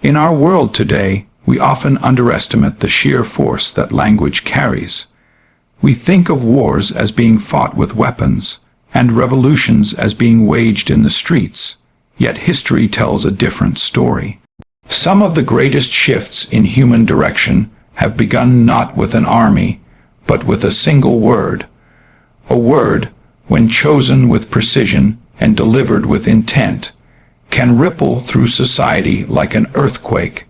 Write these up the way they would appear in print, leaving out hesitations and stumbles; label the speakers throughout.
Speaker 1: In our world today, we often underestimate the sheer force that language carries. We think of wars as being fought with weapons, and revolutions as being waged in the streets, yet history tells a different story. Some of the greatest shifts in human direction have begun not with an army, but with a single word. A word, when chosen with precision and delivered with intent, can ripple through society like an earthquake,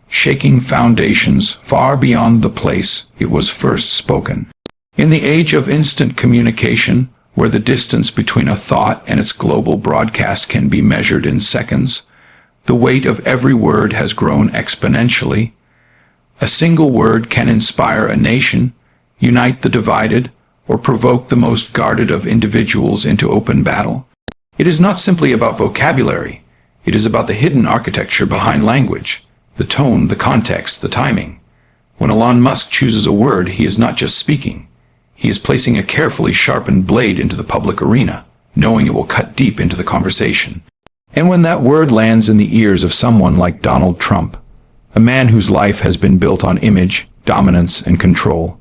Speaker 1: shaking foundations far beyond the place it was first spoken. In the age of instant communication, where the distance between a thought and its global broadcast can be measured in seconds, the weight of every word has grown exponentially. A single word can inspire a nation, unite the divided, or provoke the most guarded of individuals into open battle. It is not simply about vocabulary. It is about the hidden architecture behind language, the tone, the context, the timing. When Elon Musk chooses a word, he is not just speaking. He is placing a carefully sharpened blade into the public arena, knowing it will cut deep into the conversation. And when that word lands in the ears of someone like Donald Trump, a man whose life has been built on image, dominance, and control,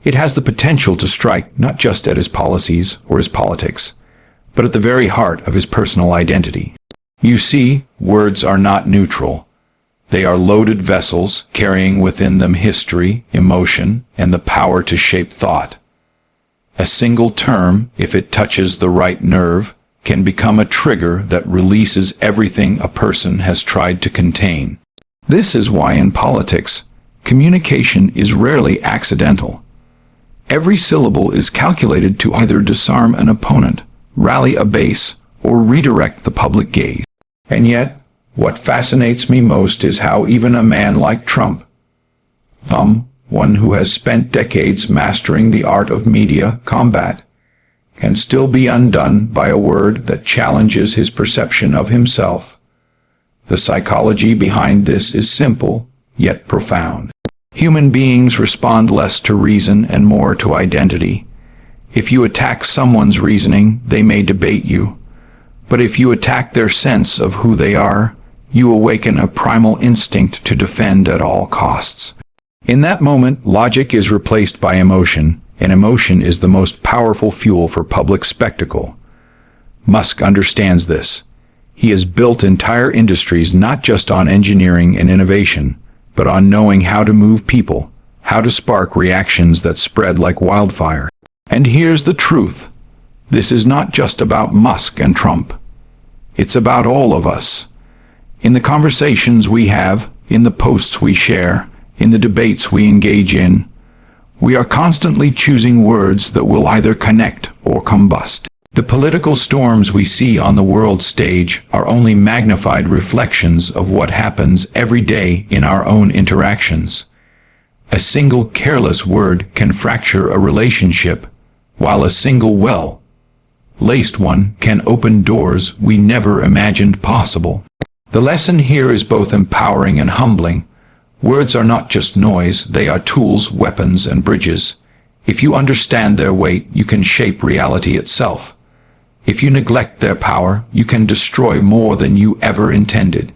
Speaker 1: it has the potential to strike not just at his policies or his politics, but at the very heart of his personal identity. You see, words are not neutral. They are loaded vessels carrying within them history, emotion, and the power to shape thought. A single term, if it touches the right nerve, can become a trigger that releases everything a person has tried to contain. This is why in politics, communication is rarely accidental. Every syllable is calculated to either disarm an opponent, rally a base, or redirect the public gaze. And yet, what fascinates me most is how even a man like Trump, one who has spent decades mastering the art of media combat, can still be undone by a word that challenges his perception of himself. The psychology behind this is simple, yet profound. Human beings respond less to reason and more to identity. If you attack someone's reasoning, they may debate you. But if you attack their sense of who they are, you awaken a primal instinct to defend at all costs. In that moment, logic is replaced by emotion, and emotion is the most powerful fuel for public spectacle. Musk understands this. He has built entire industries not just on engineering and innovation, but on knowing how to move people, how to spark reactions that spread like wildfire. And here's the truth. This is not just about Musk and Trump. It's about all of us. In the conversations we have, in the posts we share, in the debates we engage in, we are constantly choosing words that will either connect or combust. The political storms we see on the world stage are only magnified reflections of what happens every day in our own interactions. A single careless word can fracture a relationship, while a single well-laced one can open doors we never imagined possible. The lesson here is both empowering and humbling. Words are not just noise, they are tools, weapons, and bridges. If you understand their weight, you can shape reality itself. If you neglect their power, you can destroy more than you ever intended.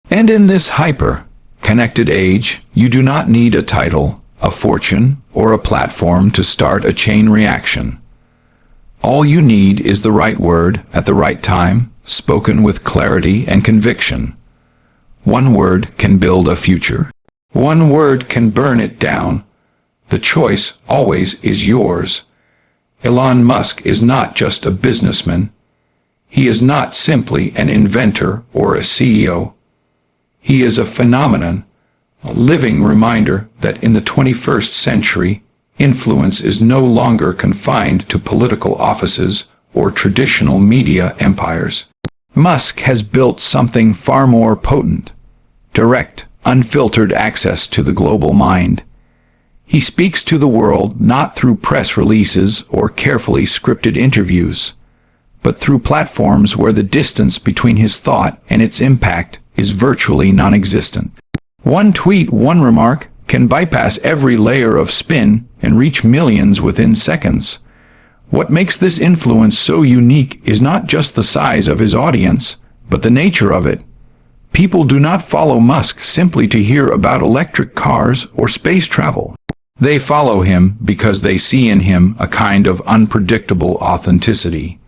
Speaker 1: And in this hyper-connected age, you do not need a title, a fortune, or a platform to start a chain reaction. All you need is the right word at the right time, spoken with clarity and conviction. One word can build a future. One word can burn it down. The choice always is yours. Elon Musk is not just a businessman. He is not simply an inventor or a CEO. He is a phenomenon, a living reminder that in the 21st century, influence is no longer confined to political offices or traditional media empires. Musk has built something far more potent: direct, unfiltered access to the global mind. He speaks to the world not through press releases or carefully scripted interviews, but through platforms where the distance between his thought and its impact is virtually non-existent. One tweet, one remark, can bypass every layer of spin and reach millions within seconds. What makes this influence so unique is not just the size of his audience, but the nature of it. People do not follow Musk simply to hear about electric cars or space travel. They follow him because they see in him a kind of unpredictable authenticity,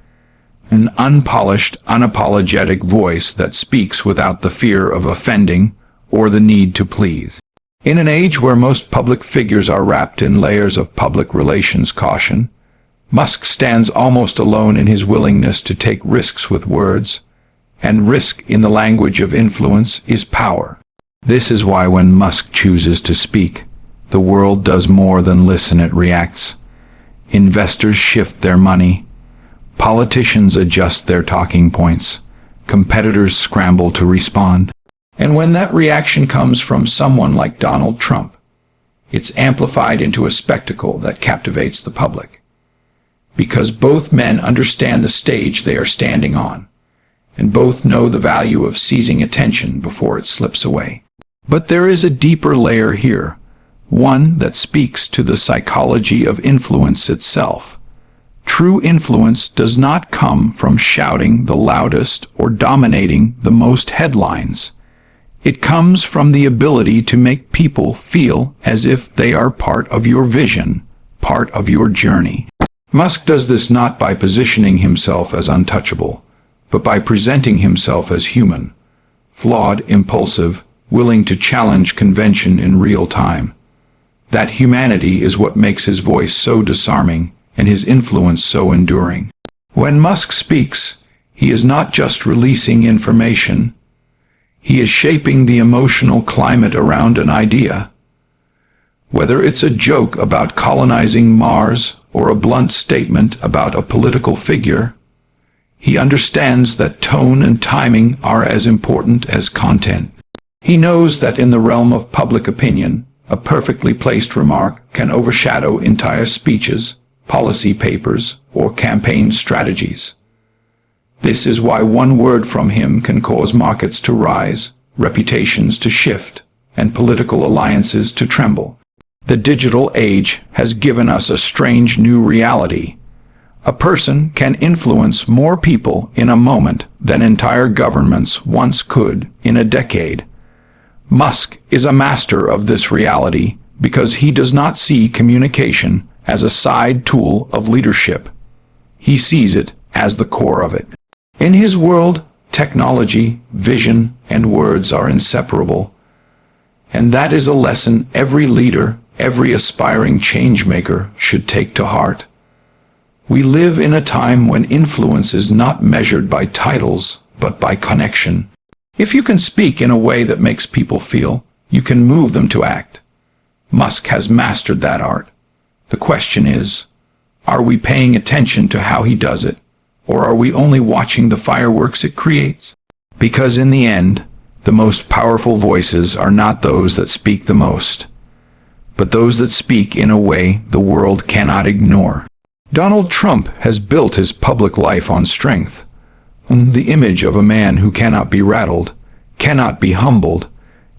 Speaker 1: an unpolished, unapologetic voice that speaks without the fear of offending or the need to please. In an age where most public figures are wrapped in layers of public relations caution, Musk stands almost alone in his willingness to take risks with words, and risk in the language of influence is power. This is why when Musk chooses to speak, the world does more than listen, it reacts. Investors shift their money. Politicians adjust their talking points. Competitors scramble to respond. And when that reaction comes from someone like Donald Trump, it's amplified into a spectacle that captivates the public. Because both men understand the stage they are standing on, and both know the value of seizing attention before it slips away. But there is a deeper layer here, one that speaks to the psychology of influence itself. True influence does not come from shouting the loudest or dominating the most headlines. It comes from the ability to make people feel as if they are part of your vision, part of your journey. Musk does this not by positioning himself as untouchable, but by presenting himself as human, flawed, impulsive, willing to challenge convention in real time. That humanity is what makes his voice so disarming and his influence so enduring. When Musk speaks, he is not just releasing information. He is shaping the emotional climate around an idea. Whether it's a joke about colonizing Mars or a blunt statement about a political figure, he understands that tone and timing are as important as content. He knows that in the realm of public opinion, a perfectly placed remark can overshadow entire speeches, policy papers, or campaign strategies. This is why one word from him can cause markets to rise, reputations to shift, and political alliances to tremble. The digital age has given us a strange new reality. A person can influence more people in a moment than entire governments once could in a decade. Musk is a master of this reality because he does not see communication as a side tool of leadership. He sees it as the core of it. In his world, technology, vision, and words are inseparable. And that is a lesson every leader, every aspiring changemaker should take to heart. We live in a time when influence is not measured by titles, but by connection. If you can speak in a way that makes people feel, you can move them to act. Musk has mastered that art. The question is, are we paying attention to how he does it, or are we only watching the fireworks it creates? Because in the end, the most powerful voices are not those that speak the most, but those that speak in a way the world cannot ignore. Donald Trump has built his public life on strength, the image of a man who cannot be rattled, cannot be humbled,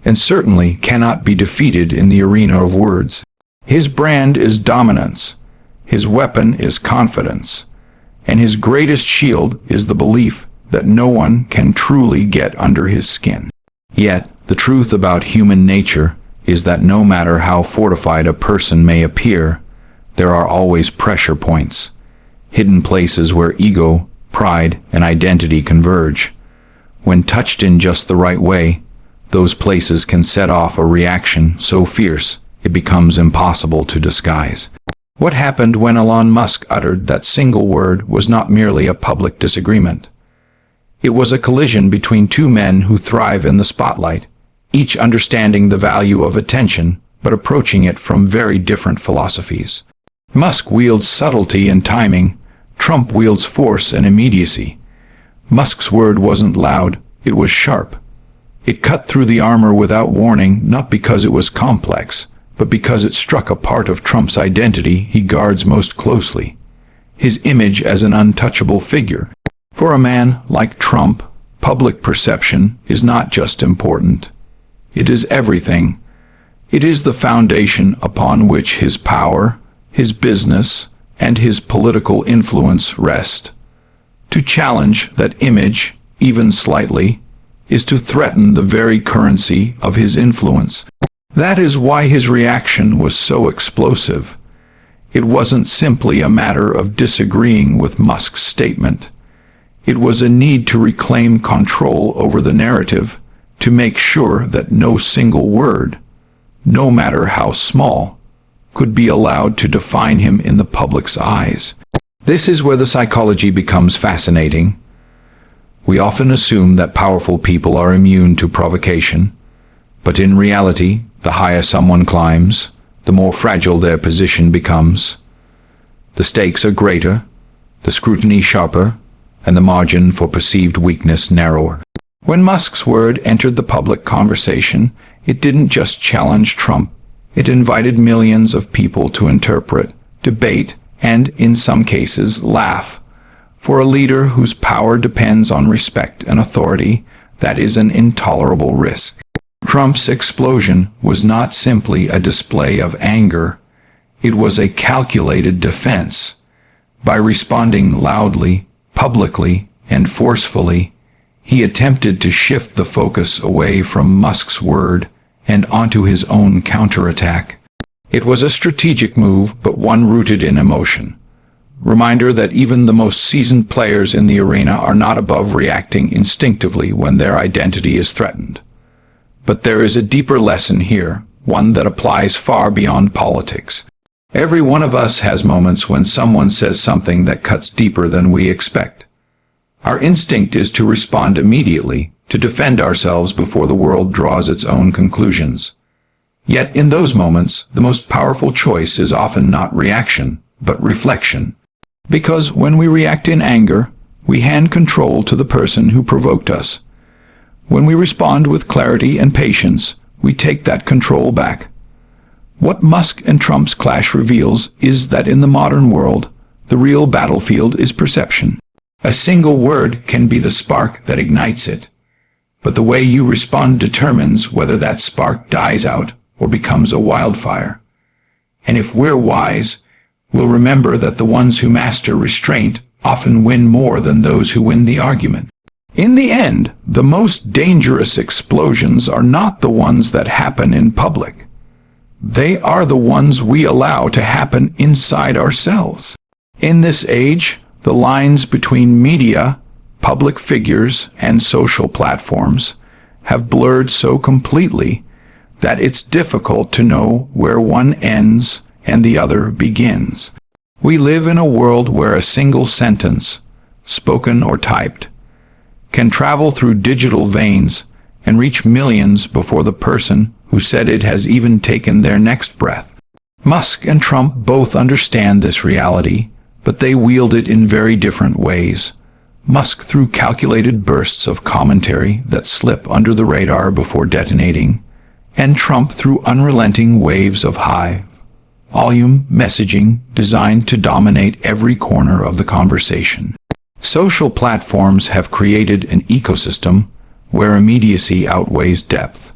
Speaker 1: and certainly cannot be defeated in the arena of words. His brand is dominance, his weapon is confidence, and his greatest shield is the belief that no one can truly get under his skin. Yet, the truth about human nature is that no matter how fortified a person may appear, there are always pressure points, hidden places where ego, pride, and identity converge. When touched in just the right way, those places can set off a reaction so fierce it becomes impossible to disguise. What happened when Elon Musk uttered that single word was not merely a public disagreement. It was a collision between two men who thrive in the spotlight, each understanding the value of attention, but approaching it from very different philosophies. Musk wields subtlety and timing. Trump wields force and immediacy. Musk's word wasn't loud, it was sharp. It cut through the armor without warning, not because it was complex, but because it struck a part of Trump's identity he guards most closely, his image as an untouchable figure. For a man like Trump, public perception is not just important. It is everything. It is the foundation upon which his power, his business, and his political influence rest. To challenge that image, even slightly, is to threaten the very currency of his influence. That is why his reaction was so explosive. It wasn't simply a matter of disagreeing with Musk's statement. It was a need to reclaim control over the narrative, to make sure that no single word, no matter how small, could be allowed to define him in the public's eyes. This is where the psychology becomes fascinating. We often assume that powerful people are immune to provocation, but in reality, the higher someone climbs, the more fragile their position becomes. The stakes are greater, the scrutiny sharper, and the margin for perceived weakness narrower. When Musk's word entered the public conversation, it didn't just challenge Trump. It invited millions of people to interpret, debate, and, in some cases, laugh. For a leader whose power depends on respect and authority, that is an intolerable risk. Trump's explosion was not simply a display of anger. It was a calculated defense. By responding loudly, publicly, and forcefully, he attempted to shift the focus away from Musk's word and onto his own counterattack. It was a strategic move, but one rooted in emotion. Reminder that even the most seasoned players in the arena are not above reacting instinctively when their identity is threatened. But there is a deeper lesson here, one that applies far beyond politics. Every one of us has moments when someone says something that cuts deeper than we expect. Our instinct is to respond immediately, to defend ourselves before the world draws its own conclusions. Yet in those moments, the most powerful choice is often not reaction, but reflection. Because when we react in anger, we hand control to the person who provoked us. When we respond with clarity and patience, we take that control back. What Musk and Trump's clash reveals is that in the modern world, the real battlefield is perception. A single word can be the spark that ignites it, but the way you respond determines whether that spark dies out or becomes a wildfire. And if we're wise, we'll remember that the ones who master restraint often win more than those who win the argument. In the end, the most dangerous explosions are not the ones that happen in public. They are the ones we allow to happen inside ourselves. In this age, the lines between media, public figures, and social platforms have blurred so completely that it's difficult to know where one ends and the other begins. We live in a world where a single sentence, spoken or typed, can travel through digital veins and reach millions before the person who said it has even taken their next breath. Musk and Trump both understand this reality, but they wield it in very different ways. Musk through calculated bursts of commentary that slip under the radar before detonating, and Trump through unrelenting waves of high-volume messaging designed to dominate every corner of the conversation. Social platforms have created an ecosystem where immediacy outweighs depth,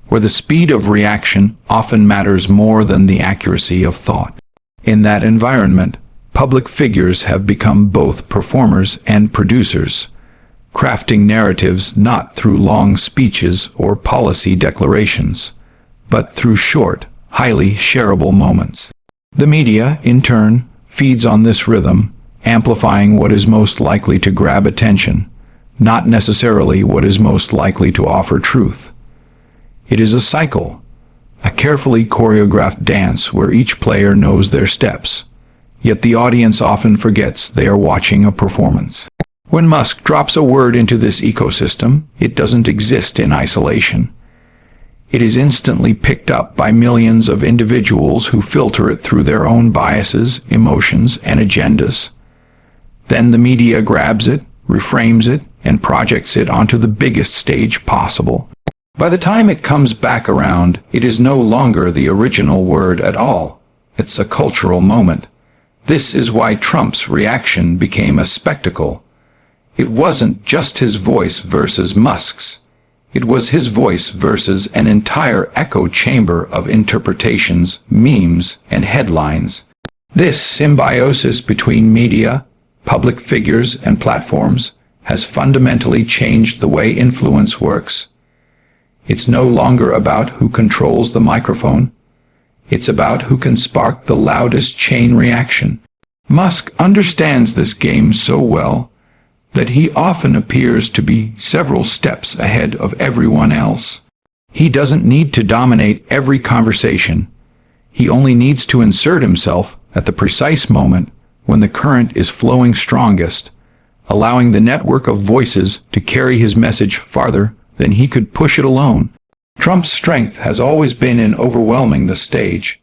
Speaker 1: where the speed of reaction often matters more than the accuracy of thought. In that environment, public figures have become both performers and producers, crafting narratives not through long speeches or policy declarations, but through short, highly shareable moments. The media, in turn, feeds on this rhythm, amplifying what is most likely to grab attention, not necessarily what is most likely to offer truth. It is a cycle, a carefully choreographed dance where each player knows their steps, yet the audience often forgets they are watching a performance. When Musk drops a word into this ecosystem, it doesn't exist in isolation. It is instantly picked up by millions of individuals who filter it through their own biases, emotions, and agendas. Then the media grabs it, reframes it, and projects it onto the biggest stage possible. By the time it comes back around, it is no longer the original word at all. It's a cultural moment. This is why Trump's reaction became a spectacle. It wasn't just his voice versus Musk's. It was his voice versus an entire echo chamber of interpretations, memes, and headlines. This symbiosis between media, public figures, and platforms has fundamentally changed the way influence works. It's no longer about who controls the microphone. It's about who can spark the loudest chain reaction. Musk understands this game so well that he often appears to be several steps ahead of everyone else. He doesn't need to dominate every conversation. He only needs to insert himself at the precise moment when the current is flowing strongest, allowing the network of voices to carry his message farther than he could push it alone. Trump's strength has always been in overwhelming the stage,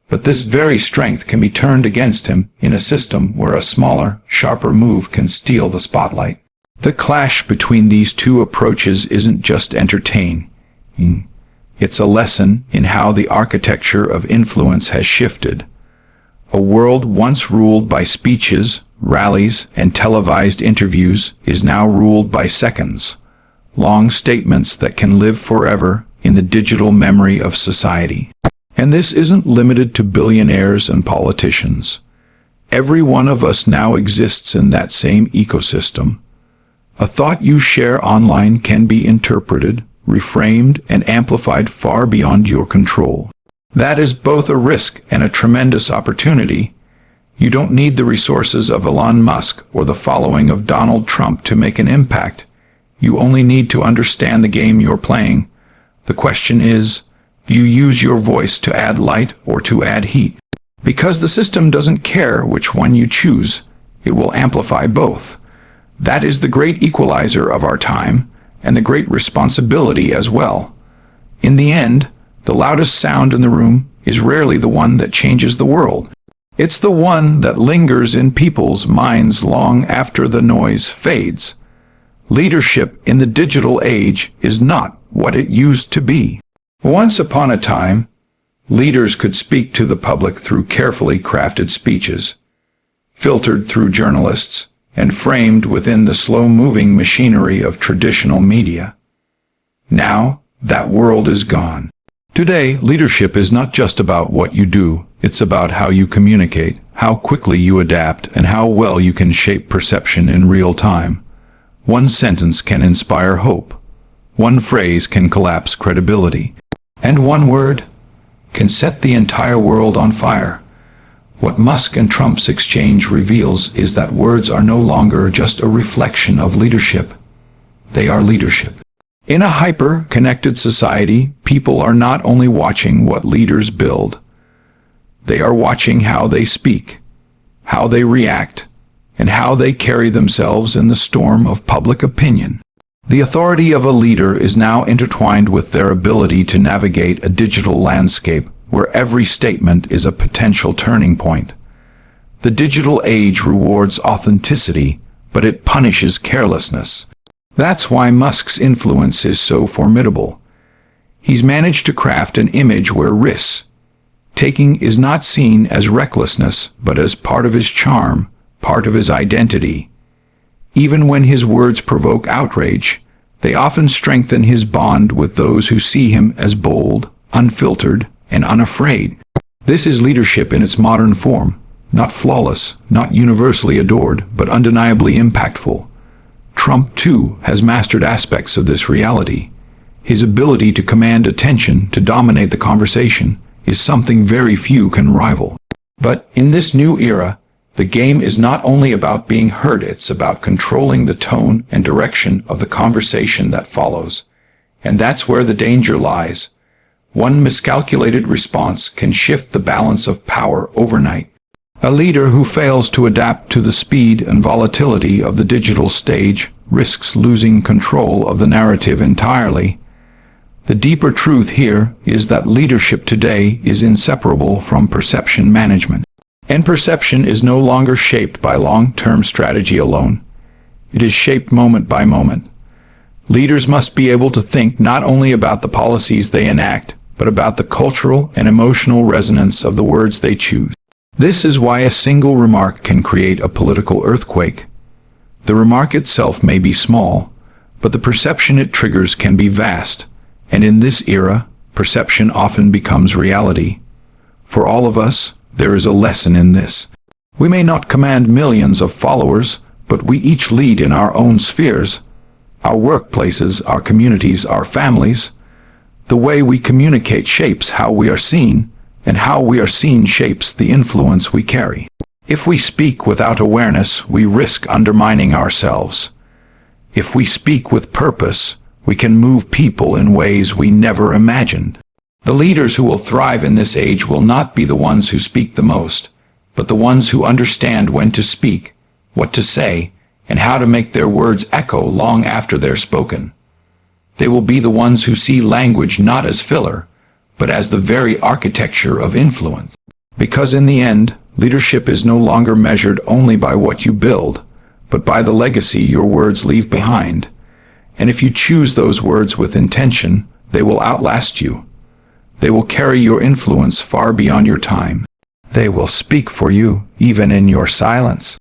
Speaker 1: but this very strength can be turned against him in a system where a smaller, sharper move can steal the spotlight. The clash between these two approaches isn't just entertaining. It's a lesson in how the architecture of influence has shifted. A world once ruled by speeches, rallies, and televised interviews is now ruled by seconds, long statements that can live forever in the digital memory of society. And this isn't limited to billionaires and politicians. Every one of us now exists in that same ecosystem. A thought you share online can be interpreted, reframed, and amplified far beyond your control. That is both a risk and a tremendous opportunity. You don't need the resources of Elon Musk or the following of Donald Trump to make an impact. You only need to understand the game you're playing. The question is, do you use your voice to add light or to add heat? Because the system doesn't care which one you choose, it will amplify both. That is the great equalizer of our time, and the great responsibility as well. In the end, the loudest sound in the room is rarely the one that changes the world. It's the one that lingers in people's minds long after the noise fades. Leadership in the digital age is not what it used to be. Once upon a time, leaders could speak to the public through carefully crafted speeches, filtered through journalists, and framed within the slow-moving machinery of traditional media. Now, that world is gone. Today, leadership is not just about what you do, it's about how you communicate, how quickly you adapt, and how well you can shape perception in real time. One sentence can inspire hope. One phrase can collapse credibility. And one word can set the entire world on fire. What Musk and Trump's exchange reveals is that words are no longer just a reflection of leadership. They are leadership. In a hyper-connected society, people are not only watching what leaders build, they are watching how they speak, how they react, and how they carry themselves in the storm of public opinion. The authority of a leader is now intertwined with their ability to navigate a digital landscape where every statement is a potential turning point. The digital age rewards authenticity, but it punishes carelessness. That's why Musk's influence is so formidable. He's managed to craft an image where risk-taking is not seen as recklessness, but as part of his charm, part of his identity. Even when his words provoke outrage, they often strengthen his bond with those who see him as bold, unfiltered, and unafraid. This is leadership in its modern form, not flawless, not universally adored, but undeniably impactful. Trump, too, has mastered aspects of this reality. His ability to command attention, to dominate the conversation, is something very few can rival. But in this new era, the game is not only about being heard, it's about controlling the tone and direction of the conversation that follows. And that's where the danger lies. One miscalculated response can shift the balance of power overnight. A leader who fails to adapt to the speed and volatility of the digital stage risks losing control of the narrative entirely. The deeper truth here is that leadership today is inseparable from perception management. And perception is no longer shaped by long-term strategy alone. It is shaped moment by moment. Leaders must be able to think not only about the policies they enact, but about the cultural and emotional resonance of the words they choose. This is why a single remark can create a political earthquake. The remark itself may be small, but the perception it triggers can be vast, and in this era, perception often becomes reality. For all of us, there is a lesson in this. We may not command millions of followers, but we each lead in our own spheres, our workplaces, our communities, our families. The way we communicate shapes how we are seen, and how we are seen shapes the influence we carry. If we speak without awareness, we risk undermining ourselves. If we speak with purpose, we can move people in ways we never imagined. The leaders who will thrive in this age will not be the ones who speak the most, but the ones who understand when to speak, what to say, and how to make their words echo long after they're spoken. They will be the ones who see language not as filler, but as the very architecture of influence. Because in the end, leadership is no longer measured only by what you build, but by the legacy your words leave behind. And if you choose those words with intention, they will outlast you. They will carry your influence far beyond your time. They will speak for you, even in your silence.